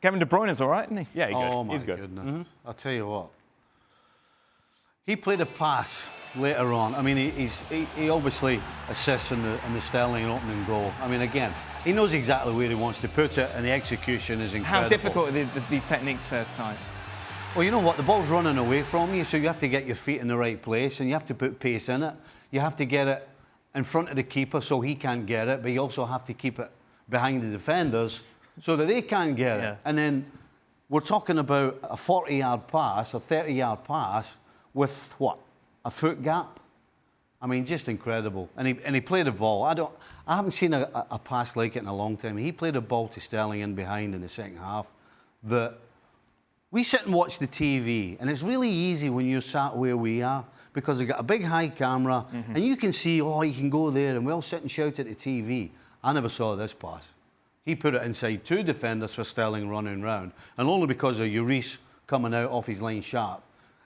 Kevin de Bruyne is all right, isn't he? Yeah, He's good. Goodness. I'll tell you what. He played a pass later on. I mean, he obviously assists in the Sterling opening goal. I mean, again, he knows exactly where he wants to put it, and the execution is incredible. How difficult are these techniques first time? Well, you know what? The ball's running away from you, so you have to get your feet in the right place, and you have to put pace in it. You have to get it in front of the keeper so he can't get it, but you also have to keep it behind the defenders so that they can't get it. And then we're talking about a 40-yard pass, a 30-yard pass with, what, a foot gap? I mean, just incredible. And he played a ball. I haven't seen a pass like it in a long time. He played a ball to Sterling in behind in the second half that we sit and watch the TV, and it's really easy when you're sat where we are because they've got a big high camera, and you can see, oh, you can go there, and we all sit and shout at the TV. I never saw this pass. He put it inside two defenders for Sterling running round, and only because of Lloris coming out off his line sharp,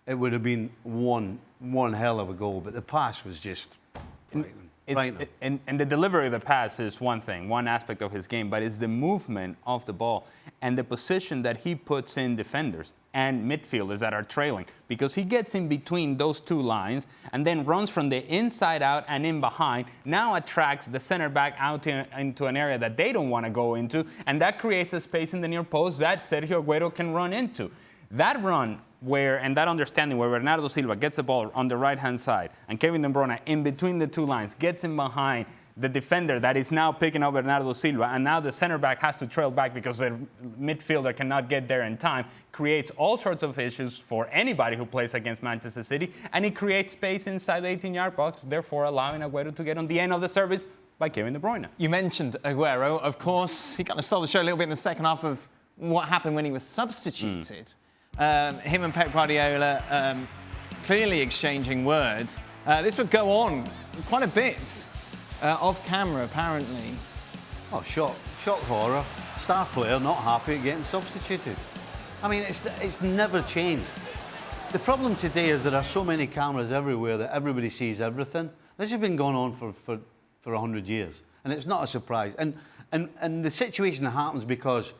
it would have been one hell of a goal. But the pass was just and the delivery of the pass is one thing, one aspect of his game, but it's the movement of the ball and the position that he puts in defenders and midfielders that are trailing, because he gets in between those two lines and then runs from the inside out and in behind, now attracts the center back out into an area that they don't want to go into, and that creates a space in the near post that Sergio Aguero can run into. That run and that understanding where Bernardo Silva gets the ball on the right-hand side and Kevin de Bruyne in between the two lines gets in behind the defender that is now picking up Bernardo Silva, and now the center back has to trail back because the midfielder cannot get there in time, creates all sorts of issues for anybody who plays against Manchester City, and it creates space inside the 18-yard box, therefore allowing Aguero to get on the end of the service by Kevin de Bruyne. You mentioned Aguero, of course. He kind of stole the show a little bit in the second half of what happened when he was substituted. Him and Pep Guardiola clearly exchanging words. This would go on quite a bit off camera, apparently. Oh, shock horror. Star player not happy at getting substituted. I mean, it's never changed. The problem today is there are so many cameras everywhere that everybody sees everything. This has been going on for 100 years, and it's not a surprise. And the situation happens because,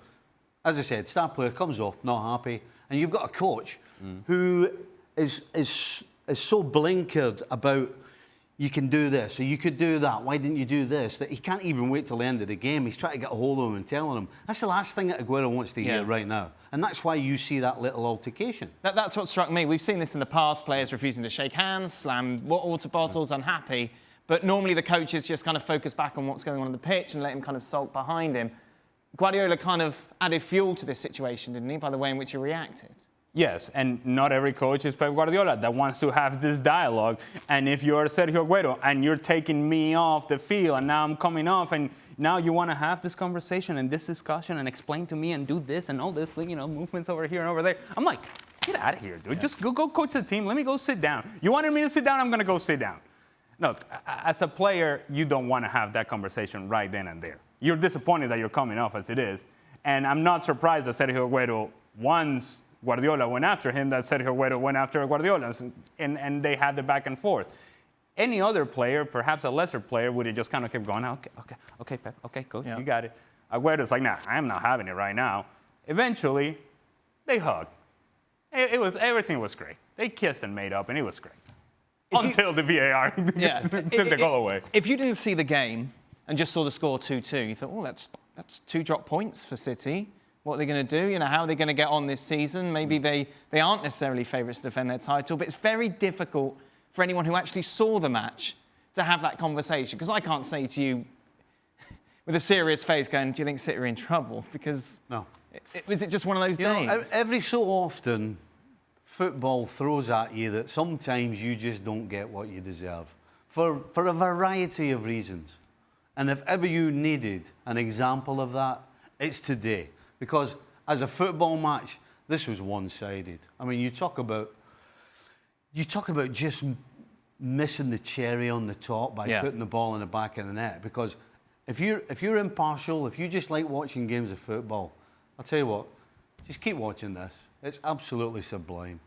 as I said, star player comes off, not happy, and you've got a coach who is so blinkered about you can do this or you could do that, why didn't you do this, that he can't even wait till the end of the game. He's trying to get a hold of him and telling him. That's the last thing that Aguero wants to hear right now. And that's why you see that little altercation. That's what struck me. We've seen this in the past, players refusing to shake hands, slam water bottles, unhappy. But normally the coaches just kind of focus back on what's going on the pitch and let him kind of sulk behind him. Guardiola kind of added fuel to this situation, didn't he, by the way in which he reacted? Yes, and not every coach is Pep Guardiola that wants to have this dialogue. And if you're Sergio Aguero and you're taking me off the field and now I'm coming off and now you want to have this conversation and this discussion and explain to me and do this and all this, movements over here and over there. I'm like, get out of here, dude. Yeah. Just go coach the team. Let me go sit down. You wanted me to sit down? I'm going to go sit down. No, as a player, you don't want to have that conversation right then and there. You're disappointed that you're coming off as it is. And I'm not surprised that Sergio Aguero, once Guardiola went after him, that Sergio Aguero went after Guardiola, and they had the back and forth. Any other player, perhaps a lesser player, would have just kind of kept going, okay, Pep, okay, coach, you got it. Aguero's like, nah, I'm not having it right now. Eventually, they hugged. Everything was great. They kissed and made up, and it was great. Until the VAR took the goal away. If you didn't see the game and just saw the score 2-2, you thought, oh, that's 2 drop points for City. What are they going to do? How are they going to get on this season? Maybe they aren't necessarily favourites to defend their title, but it's very difficult for anyone who actually saw the match to have that conversation. Because I can't say to you with a serious face going, do you think City are in trouble? Because no. Was it just one of those days? Every so often, football throws at you that sometimes you just don't get what you deserve for a variety of reasons. And if ever you needed an example of that, it's today. Because as a football match, this was one-sided. I mean, you talk about just missing the cherry on the top by putting the ball in the back of the net. Because if you're impartial, if you just like watching games of football, I'll tell you what, just keep watching this. It's absolutely sublime.